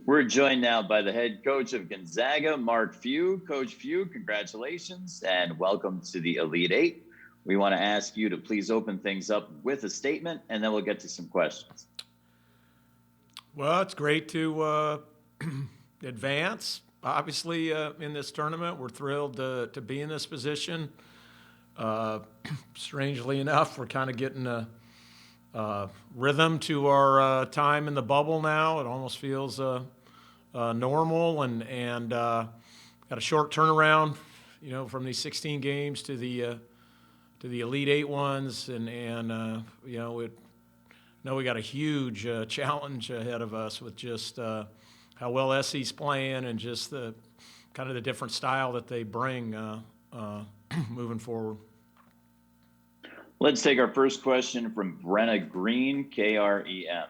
We're joined now by the head coach of Gonzaga, Mark Few. Coach Few, congratulations and welcome to the Elite Eight. We want to ask you to please open things up with a statement, and then we'll get to some questions. Well, it's great to advance. Obviously, in this tournament, we're thrilled to be in this position. Strangely enough, we're kind of getting a rhythm to our time in the bubble now. It almost feels normal, and got a short turnaround, from these 16 games to the Elite Eight ones, and we got a huge challenge ahead of us with just how well SC's playing and just the kind of the different style that they bring moving forward. Let's take our first question from Brenna Green, KREM.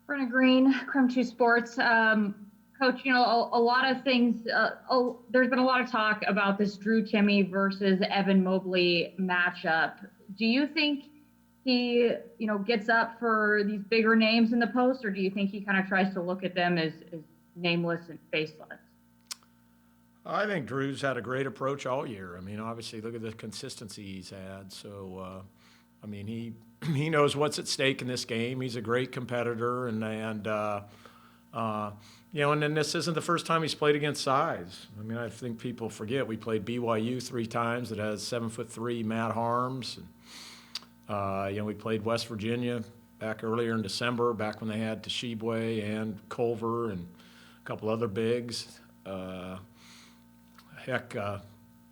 Brenna Green, Crim 2 Sports. Coach, a lot of things, there's been a lot of talk about this Drew Timme versus Evan Mobley matchup. Do you think he, gets up for these bigger names in the post, or do you think he kind of tries to look at them as nameless and faceless? I think Drew's had a great approach all year. I mean, obviously, look at the consistency he's had. So, he knows what's at stake in this game. He's a great competitor, and then this isn't the first time he's played against size. I mean, I think people forget we played BYU 3 times. That has 7'3" Matt Harms. We played West Virginia back earlier in December, back when they had Toshibwe and Culver and a couple other bigs.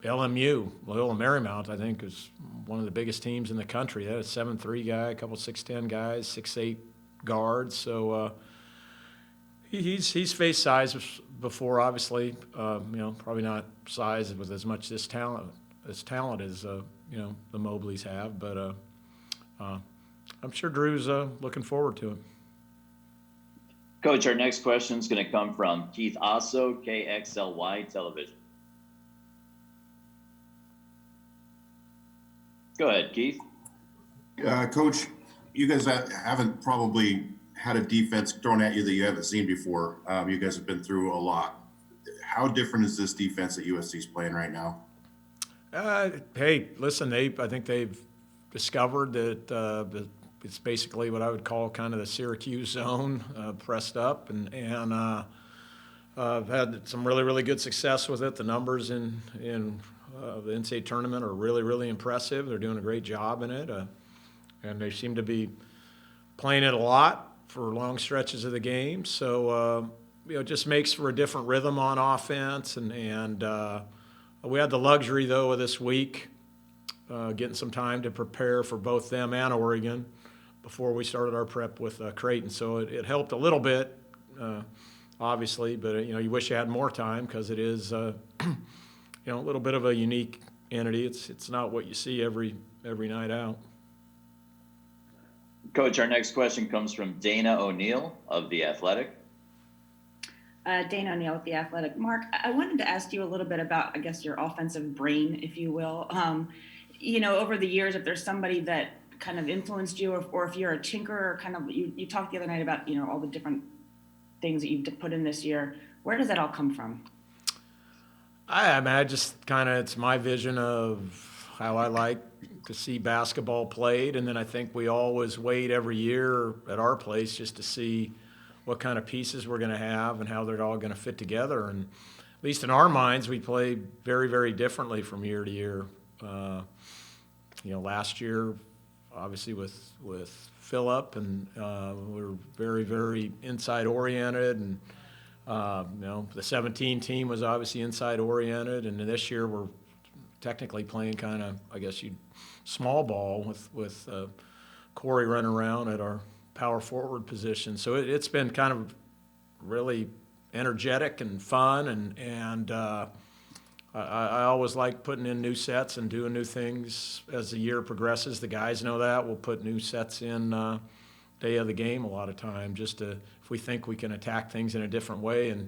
LMU, Loyola Marymount, I think, is one of the biggest teams in the country. They had a 7'3" guy, a couple 6'10" guys, 6'8" guards. So he's faced size before, obviously. Probably not size with as much talent as the Mobleys have, but I'm sure Drew's looking forward to it. Coach, our next question is going to come from Keith Osso, KXLY Television. Go ahead, Keith. Coach, you guys haven't probably had a defense thrown at you that you haven't seen before. You guys have been through a lot. How different is this defense that USC's playing right now? Hey, listen, I think they've discovered that it's basically what I would call kind of the Syracuse zone, pressed up, and I've had some really, really good success with it. The numbers in the NCAA tournament are really, really impressive. They're doing a great job in it, and they seem to be playing it a lot for long stretches of the game. So, it just makes for a different rhythm on offense, and we had the luxury, though, of this week getting some time to prepare for both them and Oregon before we started our prep with Creighton. So it helped a little bit, obviously, but you wish you had more time because it is a little bit of a unique entity. It's not what you see every night out. Coach, our next question comes from Dana O'Neill of The Athletic. Dana O'Neill with The Athletic. Mark, I wanted to ask you a little bit about, I guess, your offensive brain, if you will. Over the years, if there's somebody that kind of influenced you, or if you're a tinkerer, kind of, you talked the other night about, all the different things that you've put in this year. Where does that all come from? I just kind of, it's my vision of how I like to see basketball played, and then I think we always wait every year at our place just to see what kind of pieces we're going to have and how they're all going to fit together. And at least in our minds, we play very, very differently from year to year. Last year, obviously with Phillip, and we were very, very inside oriented, and the 17 team was obviously inside oriented, and this year we're technically playing kind of, I guess small ball with Corey running around at our power forward position. So it's been kind of really energetic and fun, and I always like putting in new sets and doing new things as the year progresses. The guys know that. We'll put new sets in day of the game a lot of time, just if we think we can attack things in a different way. And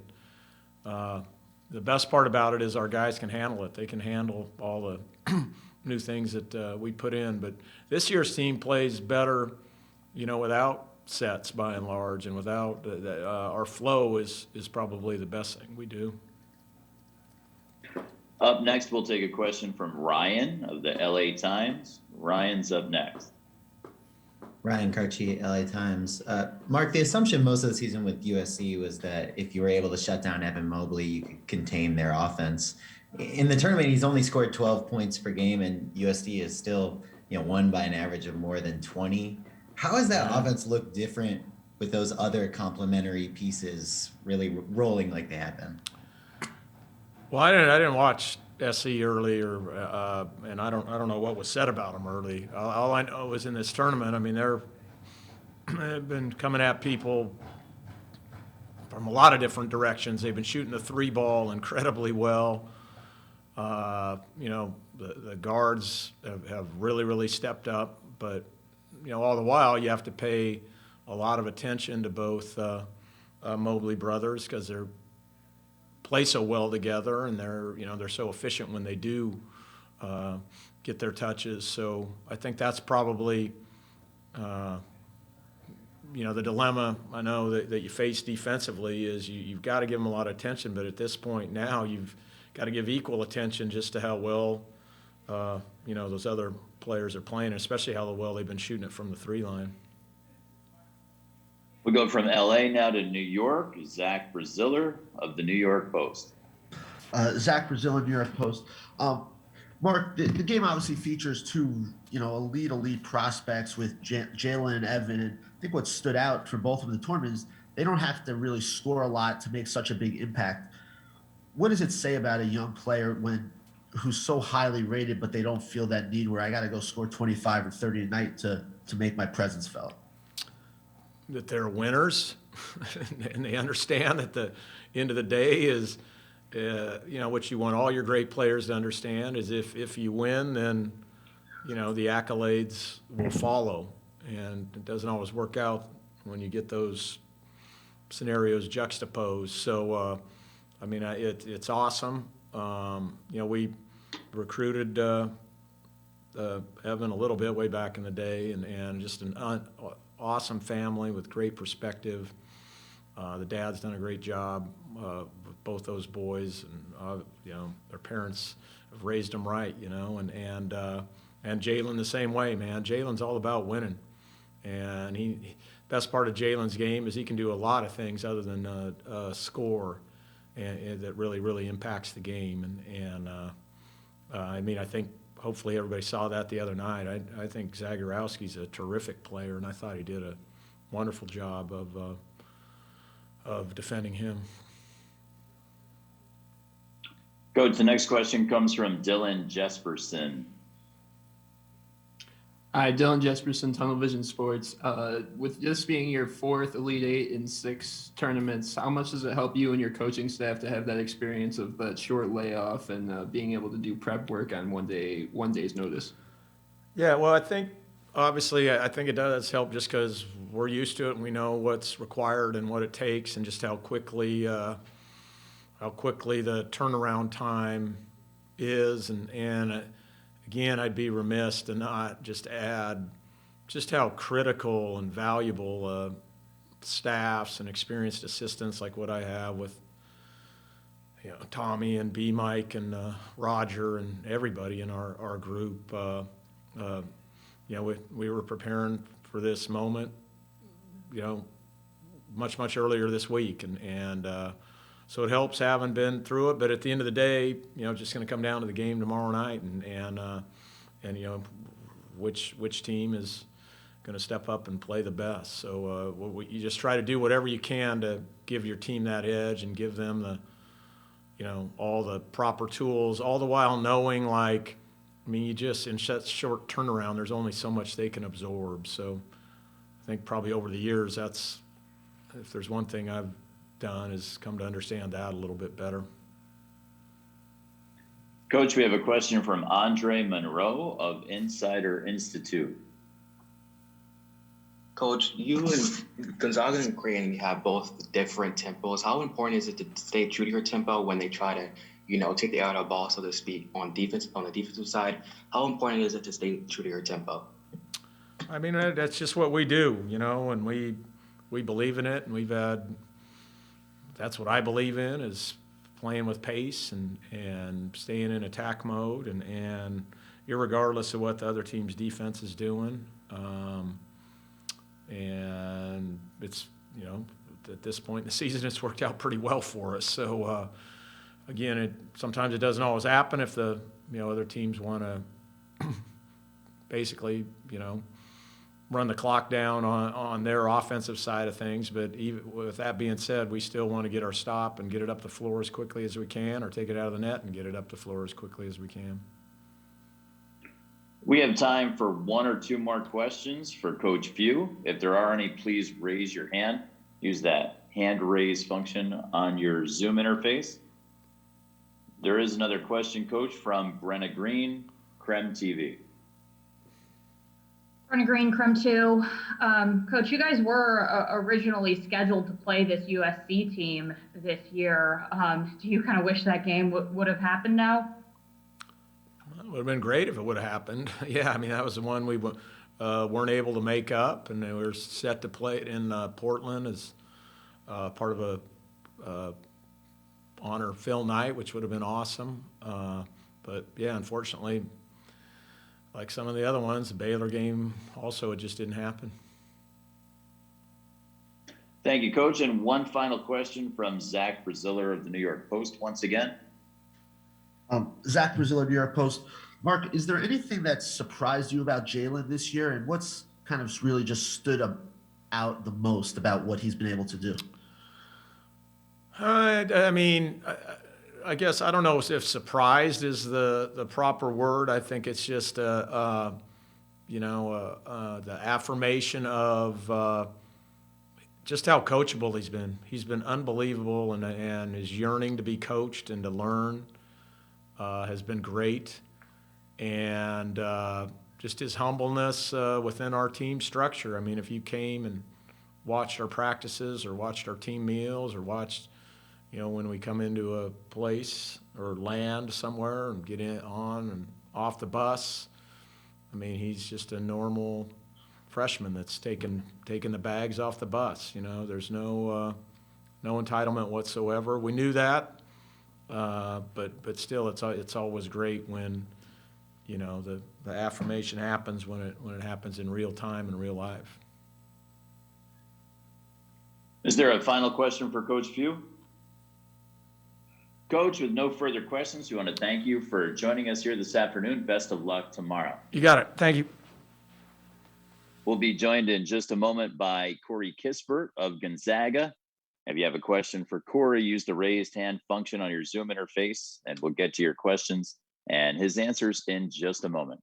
the best part about it is our guys can handle it. They can handle all the new things that we put in. But this year's team plays better, without sets by and large, and without our flow is probably the best thing we do. Up next, we'll take a question from Ryan of the LA Times. Ryan's up next. Ryan Carchi, LA Times. Mark, the assumption most of the season with USC was that if you were able to shut down Evan Mobley, you could contain their offense. In the tournament, he's only scored 12 points per game, and USD is still, won by an average of more than 20. How has that offense looked different with those other complementary pieces really rolling like they have been? Well, I didn't watch SC early, and I don't know what was said about them early. All I know is in this tournament, I mean, they've been coming at people from a lot of different directions. They've been shooting the three ball incredibly well. The guards have really stepped up, but all the while you have to pay a lot of attention to both Mobley brothers because they're play so well together, and they're so efficient when they do get their touches. So I think that's probably the dilemma I know that you face defensively is you've got to give them a lot of attention, but at this point now you've got to give equal attention just to how well those other players are playing, especially how well they've been shooting it from the three line. We go from LA now to New York. Zach Braziller of the New York Post. Zach Braziller, New York Post. Mark, the game obviously features two, elite prospects with Jalen and Evan. And I think what stood out for both of them in the tournament is they don't have to really score a lot to make such a big impact. What does it say about a young player who's so highly rated, but they don't feel that need where I got to go score 25 or 30 a night to make my presence felt? That they're winners, and they understand that the end of the day is, what you want all your great players to understand is if you win, then, the accolades will follow. And it doesn't always work out when you get those scenarios juxtaposed. So, it's awesome. We recruited Evan a little bit way back in the day, and just an awesome family with great perspective. The dad's done a great job with both those boys, and their parents have raised them right, and Jalen the same way, man. Jalen's all about winning, and best part of Jalen's game is he can do a lot of things other than score, and that really impacts the game. I think hopefully everybody saw that the other night. I think Zagorowski's a terrific player, and I thought he did a wonderful job of defending him. Coach, the next question comes from Dylan Jesperson. Hi, Dylan Jesperson, Tunnel Vision Sports. With this being your fourth Elite Eight in 6 tournaments, how much does it help you and your coaching staff to have that experience of that short layoff and being able to do prep work on one day's notice? Yeah, well, I think it does help just because we're used to it and we know what's required and what it takes, and just how quickly the turnaround time is, and again, I'd be remiss to not just add just how critical and valuable staffs and experienced assistants like what I have with Tommy and B Mike and Roger and everybody in our group. We were preparing for this moment, much earlier this week, and so it helps having been through it. But at the end of the day, just going to come down to the game tomorrow night, and which team is going to step up and play the best. So you just try to do whatever you can to give your team that edge and give them all the proper tools, all the while knowing you just in such short turnaround, there's only so much they can absorb. So I think probably over the years, if there's one thing I've done is come to understand that a little bit better. Coach, we have a question from Andre Monroe of Insider Institute. Coach, you and Gonzaga and Creighton have both different tempos. How important is it to stay true to your tempo when they try to, take the eye out of the ball, so to speak, on the defensive side? How important is it to stay true to your tempo? I mean, that's just what we do, and we believe in it, and that's what I believe in, is playing with pace and staying in attack mode, and irregardless of what the other team's defense is doing. And it's, at this point in the season, it's worked out pretty well for us. So, again, sometimes it doesn't always happen if the, other teams want to basically, run the clock down on their offensive side of things. But even with that being said, we still want to get our stop and get it up the floor as quickly as we can, or take it out of the net and get it up the floor as quickly as we can. We have time for one or two more questions for Coach Few. If there are any, please raise your hand. Use that hand raise function on your Zoom interface. There is another question, Coach, from Brenna Green, Creme TV. Brenna Green, Creme 2. Coach, you guys were originally scheduled to play this USC team this year. Do you kind of wish that game would have happened now? It would have been great if it would have happened. Yeah, I mean, that was the one we weren't able to make up, and they were set to play it in Portland as part of a honor Phil night, which would have been awesome. But yeah, unfortunately, like some of the other ones, the Baylor game also, it just didn't happen. Thank you, Coach. And one final question from Zach Braziller of the New York Post once again. Zach Braziller, New York Post. Mark, is there anything that surprised you about Jalen this year, and what's kind of really just stood out the most about what he's been able to do? I mean, I guess I don't know if surprised is the proper word. I think it's just the affirmation of just how coachable he's been. He's been unbelievable, and his yearning to be coached and to learn has been great. And just his humbleness within our team structure. I mean, if you came and watched our practices or watched our team meals or watched, when we come into a place or land somewhere and get on and off the bus, I mean, he's just a normal freshman that's taking the bags off the bus. There's no entitlement whatsoever. We knew that, but still, it's always great when the affirmation happens when it happens in real time in real life. Is there a final question for Coach Few? Coach, with no further questions, we want to thank you for joining us here this afternoon. Best of luck tomorrow. You got it. Thank you. We'll be joined in just a moment by Corey Kissbert of Gonzaga. If you have a question for Corey, use the raised hand function on your Zoom interface, and we'll get to your questions and his answers in just a moment.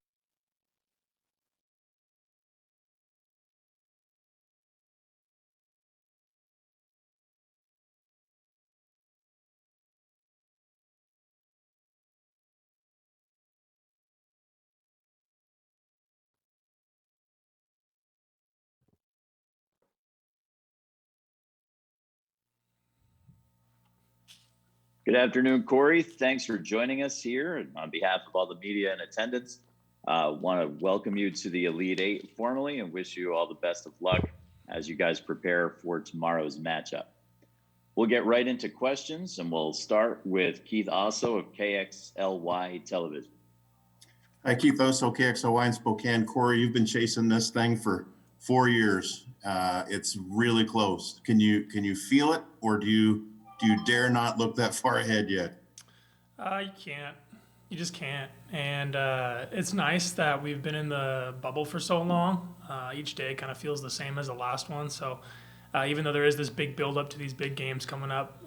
Good afternoon, Corey. Thanks for joining us here. And on behalf of all the media in attendance, want to welcome you to the Elite Eight formally and wish you all the best of luck as you guys prepare for tomorrow's matchup. We'll get right into questions, and we'll start with Keith Osso of KXLY Television. Hi, Keith Osso, KXLY in Spokane. Corey, you've been chasing this thing for 4 years. It's really close. Can you feel it, or do you dare not look that far ahead yet? You can't. You just can't. And it's nice that we've been in the bubble for so long. Each day kind of feels the same as the last one. So even though there is this big build-up to these big games coming up,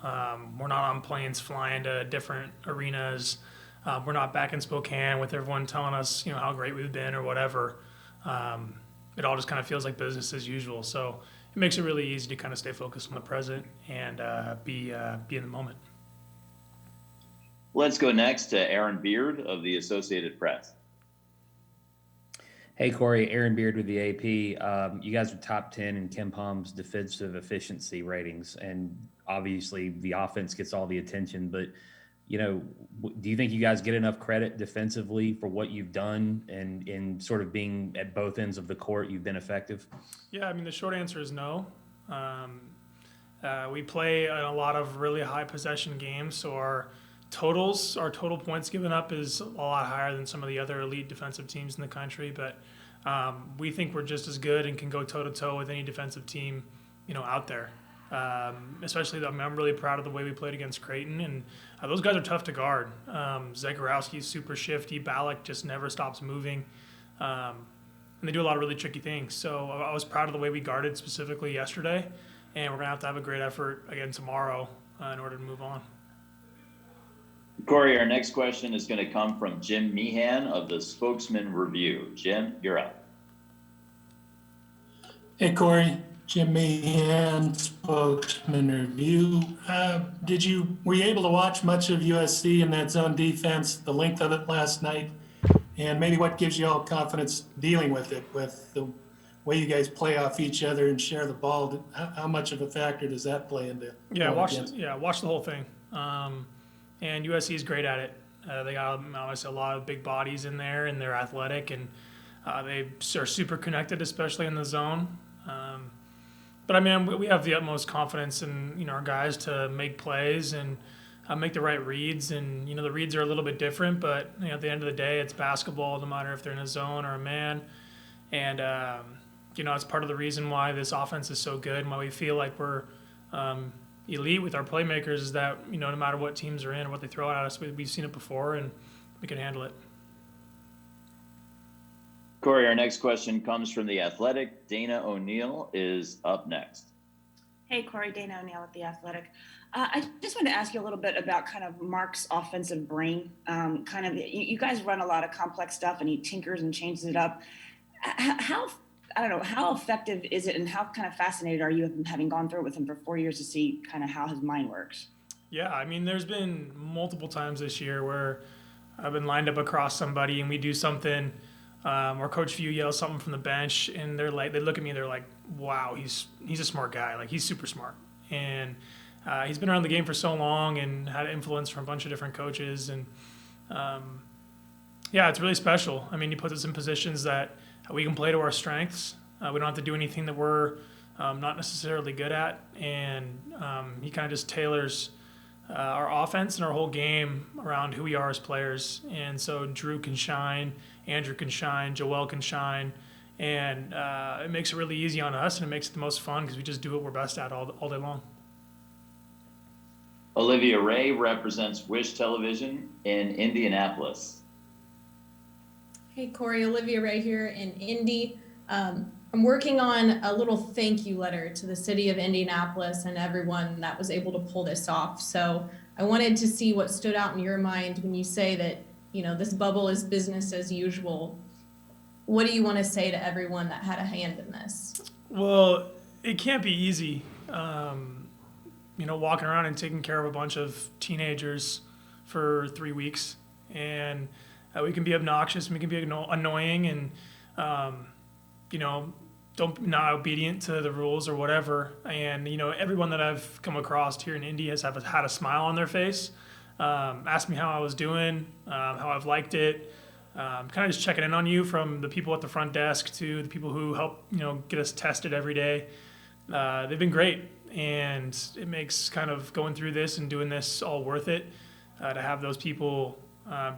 we're not on planes flying to different arenas. We're not back in Spokane with everyone telling us, how great we've been or whatever. It all just kind of feels like business as usual. So it makes it really easy to kind of stay focused on the present and be in the moment. Let's go next to Aaron Beard of the Associated Press. Hey, Corey, Aaron Beard with the AP. You guys are top 10 in Ken Palm's defensive efficiency ratings, and obviously the offense gets all the attention, but do you think you guys get enough credit defensively for what you've done and in sort of being at both ends of the court, you've been effective? Yeah, I mean, the short answer is no. We play in a lot of really high possession games, so our total points given up is a lot higher than some of the other elite defensive teams in the country. But we think we're just as good and can go toe to toe with any defensive team, out there. Especially, I'm really proud of the way we played against Creighton, and those guys are tough to guard. Zagorowski's super shifty. Ballack just never stops moving. And they do a lot of really tricky things. So I was proud of the way we guarded specifically yesterday, and we're going to have a great effort again tomorrow in order to move on. Corey, our next question is going to come from Jim Meehan of the Spokesman Review. Jim, you're up. Hey, Corey. Jim Meehan, Spokesman Review. Were you able to watch much of USC in that zone defense, the length of it last night? And maybe what gives you all confidence dealing with it, with the way you guys play off each other and share the ball? How much of a factor does that play into? Watch the whole thing. And USC is great at it. They got obviously a lot of big bodies in there, and they're athletic, and they are super connected, especially in the zone. But I mean, we have the utmost confidence in our guys to make plays and make the right reads. And the reads are a little bit different, but at the end of the day, it's basketball, no matter if they're in a zone or a man. And it's part of the reason why this offense is so good and why we feel like we're elite with our playmakers is that no matter what teams are in or what they throw at us, we've seen it before and we can handle it. Corey, our next question comes from The Athletic. Dana O'Neill is up next. Hey, Corey, Dana O'Neill at The Athletic. I just wanted to ask you a little bit about kind of Mark's offensive brain. You guys run a lot of complex stuff and he tinkers and changes it up. How effective is it and how kind of fascinated are you with him, having gone through it with him for 4 years to see kind of how his mind works? Yeah, I mean, there's been multiple times this year where I've been lined up across somebody and we do something or Coach Few yells something from the bench, and they look at me and they're like, "Wow, he's a smart guy. Like he's super smart." And he's been around the game for so long and had influence from a bunch of different coaches, and it's really special. I mean, he puts us in positions that we can play to our strengths. We don't have to do anything that we're not necessarily good at, and he kind of just tailors our offense and our whole game around who we are as players. And so Drew can shine, Andrew can shine, Joel can shine, and it makes it really easy on us, and it makes it the most fun because we just do what we're best at all day long. Olivia Ray represents Wish Television in Indianapolis. Hey, Corey, Olivia Ray here in Indy. I'm working on a little thank you letter to the city of Indianapolis and everyone that was able to pull this off. So I wanted to see what stood out in your mind when you say that, this bubble is business as usual. What do you want to say to everyone that had a hand in this? Well, it can't be easy, walking around and taking care of a bunch of teenagers for 3 weeks. And we can be obnoxious, we can be annoying, and, not obedient to the rules or whatever. And, everyone that I've come across here in Indy has had a smile on their face, asked me how I was doing, how I've liked it, kind of just checking in on you, from the people at the front desk to the people who help, get us tested every day. They've been great, and it makes kind of going through this and doing this all worth it, to have those people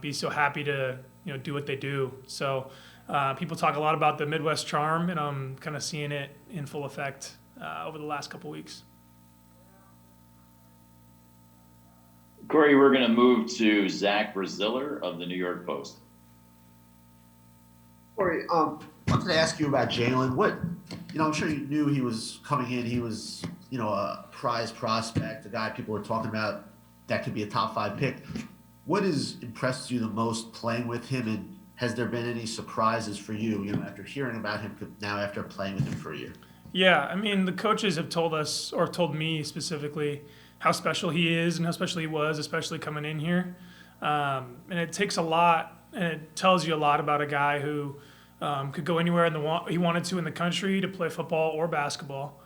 be so happy to, do what they do. So people talk a lot about the Midwest charm, and I'm kind of seeing it in full effect over the last couple weeks. Corey, we're going to move to Zach Braziller of the New York Post. Corey, I wanted to ask you about Jalen. I'm sure you knew he was coming in. He was, a prize prospect, a guy people were talking about that could be a top 5 pick. What has impressed you the most playing with him, and has there been any surprises for you, after hearing about him now after playing with him for a year? Yeah, I mean, the coaches have told us, or told me specifically, how special he is and how special he was, especially coming in here. And it takes a lot, and it tells you a lot about a guy who could go anywhere he wanted to in the country to play football or basketball.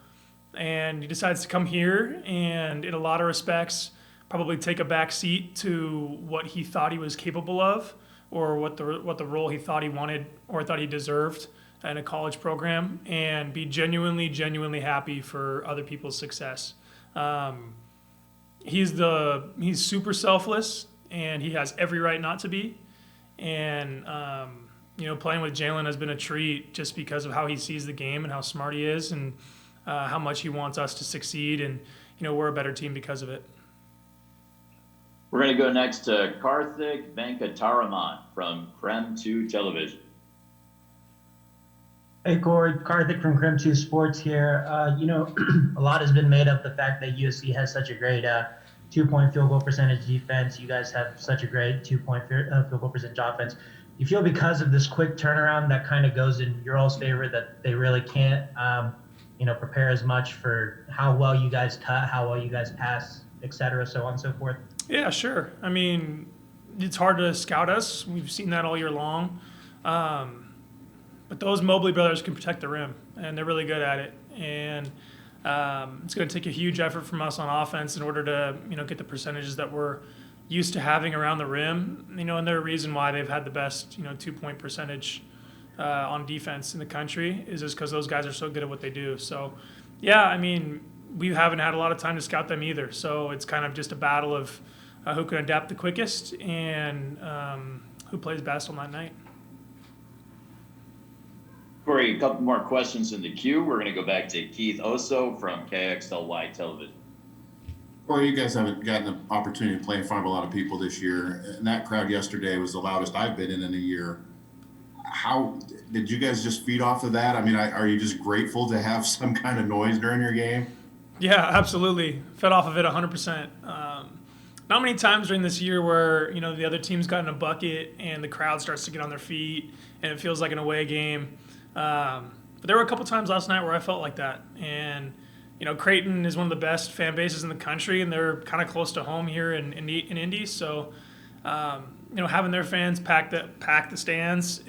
And he decides to come here, and in a lot of respects, probably take a back seat to what he thought he was capable of, or what the role he thought he wanted or thought he deserved in a college program, and be genuinely happy for other people's success. He's super selfless, and he has every right not to be. And playing with Jalen has been a treat just because of how he sees the game and how smart he is, and how much he wants us to succeed. And we're a better team because of it. We're going to go next to Karthik Venkataraman from Krem 2 Television. Hey, Corey, Karthik from Krem 2 Sports here. A lot has been made of the fact that USC has such a great 2-point field goal percentage defense. You guys have such a great 2-point field goal percentage offense. You feel because of this quick turnaround that kind of goes in your all's favor that they really can't, prepare as much for how well you guys cut, how well you guys pass, et cetera, so on and so forth? Yeah, sure. I mean, it's hard to scout us. We've seen that all year long. But those Mobley brothers can protect the rim, and they're really good at it. And it's going to take a huge effort from us on offense in order to, get the percentages that we're used to having around the rim. And they're a reason why they've had the best, 2-point percentage on defense in the country is just because those guys are so good at what they do. So, yeah, I mean, we haven't had a lot of time to scout them either. So it's kind of just a battle of who can adapt the quickest and who plays best on that night. Corey, a couple more questions in the queue. We're going to go back to Keith Oso from KXLY Television. Corey, you guys haven't gotten an opportunity to play in front of a lot of people this year, and that crowd yesterday was the loudest I've been in a year. How did you guys just feed off of that? I mean, are you just grateful to have some kind of noise during your game? Yeah, absolutely. Fed off of it 100%. Not many times during this year where, the other team's gotten a bucket and the crowd starts to get on their feet and it feels like an away game. But there were a couple times last night where I felt like that. And, Creighton is one of the best fan bases in the country, and they're kind of close to home here in Indy. So, having their fans pack the stands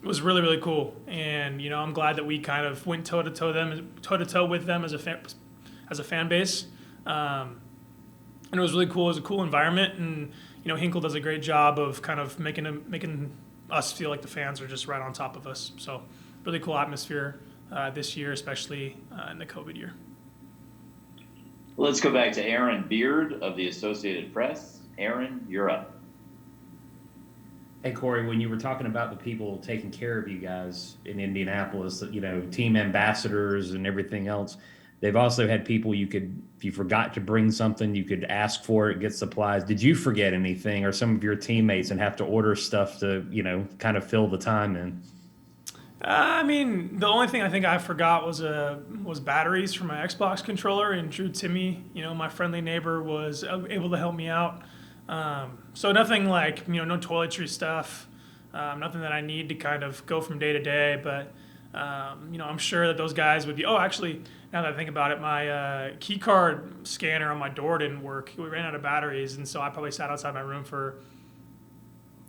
was really, really cool. And, I'm glad that we kind of went toe to toe with them as a fan base. And it was really cool. It was a cool environment, and Hinkle does a great job of kind of making us feel like the fans are just right on top of us. So really cool atmosphere this year, especially in the COVID year. Let's go back to Aaron Beard of the Associated Press. Aaron, you're up. Hey, Corey, when you were talking about the people taking care of you guys in Indianapolis, team ambassadors and everything else, they've also had people if you forgot to bring something, you could ask for it, get supplies. Did you forget anything, or some of your teammates, and have to order stuff to, kind of fill the time in? I mean, the only thing I think I forgot was batteries for my Xbox controller, and Drew Timmy, my friendly neighbor, was able to help me out. So nothing like, no toiletry stuff, nothing that I need to kind of go from day to day, but I'm sure that those guys would be, actually, now that I think about it, my key card scanner on my door didn't work. We ran out of batteries, and so I probably sat outside my room for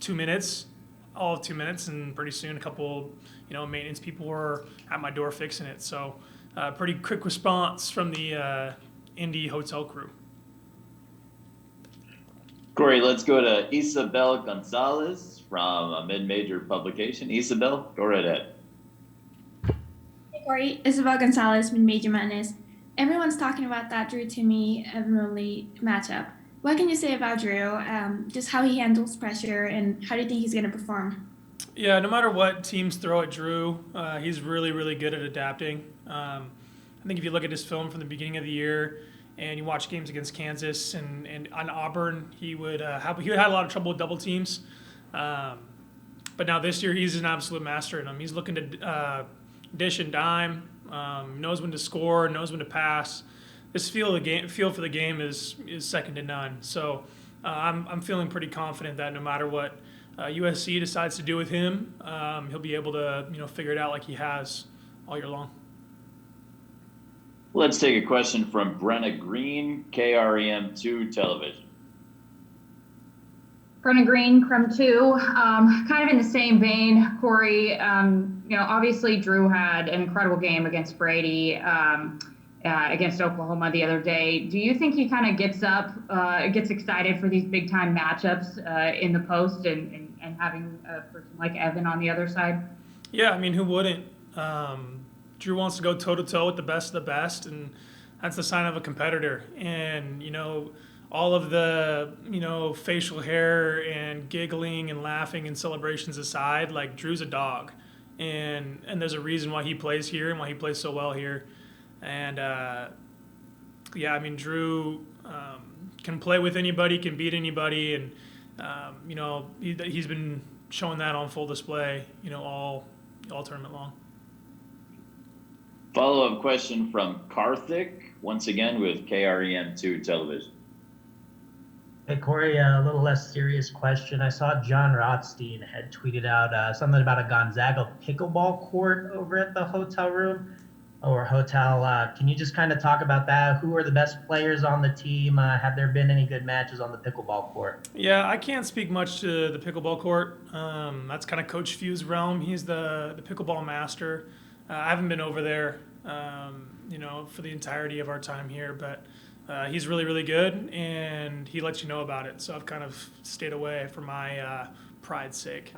2 minutes, all of 2 minutes, and pretty soon a couple, maintenance people were at my door fixing it. So pretty quick response from the Indy hotel crew. Corey, let's go to Isabel Gonzalez from a mid-major publication. Isabel, go right ahead. Hey, Corey, Isabel Gonzalez, Mid-Major Madness. Everyone's talking about that Drew Timmy Evan Mobley matchup. What can you say about Drew? Just how he handles pressure, and how do you think he's going to perform? Yeah, no matter what teams throw at Drew, he's really, really good at adapting. I think if you look at his film from the beginning of the year and you watch games against Kansas and on Auburn, he had a lot of trouble with double teams. But now this year, he's an absolute master in them. He's looking to dish and dime, knows when to score, knows when to pass. His feel for the game is second to none. So I'm feeling pretty confident that no matter what USC decides to do with him, he'll be able to figure it out like he has all year long. Let's take a question from Brenna Green, KREM2 Television. Brenna Green, Krem 2, kind of in the same vein, Corey. Obviously Drew had an incredible game against Brady. against Oklahoma the other day. Do you think he kind of gets excited for these big time matchups in the post and having a person like Evan on the other side? Yeah, I mean, who wouldn't? Drew wants to go toe to toe with the best of the best, and that's the sign of a competitor. And, all of the, facial hair and giggling and laughing and celebrations aside, like, Drew's a dog. And there's a reason why he plays here and why he plays so well here. And, yeah, I mean, Drew can play with anybody, can beat anybody. And, he's been showing that on full display, all tournament long. Follow-up question from Karthik, once again with KREM2 Television. Hey, Corey, a little less serious question. I saw John Rothstein had tweeted out something about a Gonzaga pickleball court over at the hotel room or hotel. Can you just kind of talk about that? Who are the best players on the team? Have there been any good matches on the pickleball court? Yeah, I can't speak much to the pickleball court. That's kind of Coach Few's realm. He's the pickleball master. I haven't been over there, for the entirety of our time here, but he's really, really good, and he lets you know about it. So I've kind of stayed away for my pride's sake.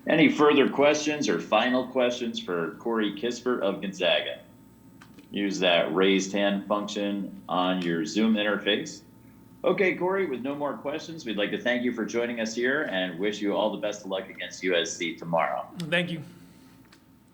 Any further questions or final questions for Corey Kissbert of Gonzaga? Use that raised hand function on your Zoom interface. Okay, Corey, with no more questions, we'd like to thank you for joining us here and wish you all the best of luck against USC tomorrow. Thank you.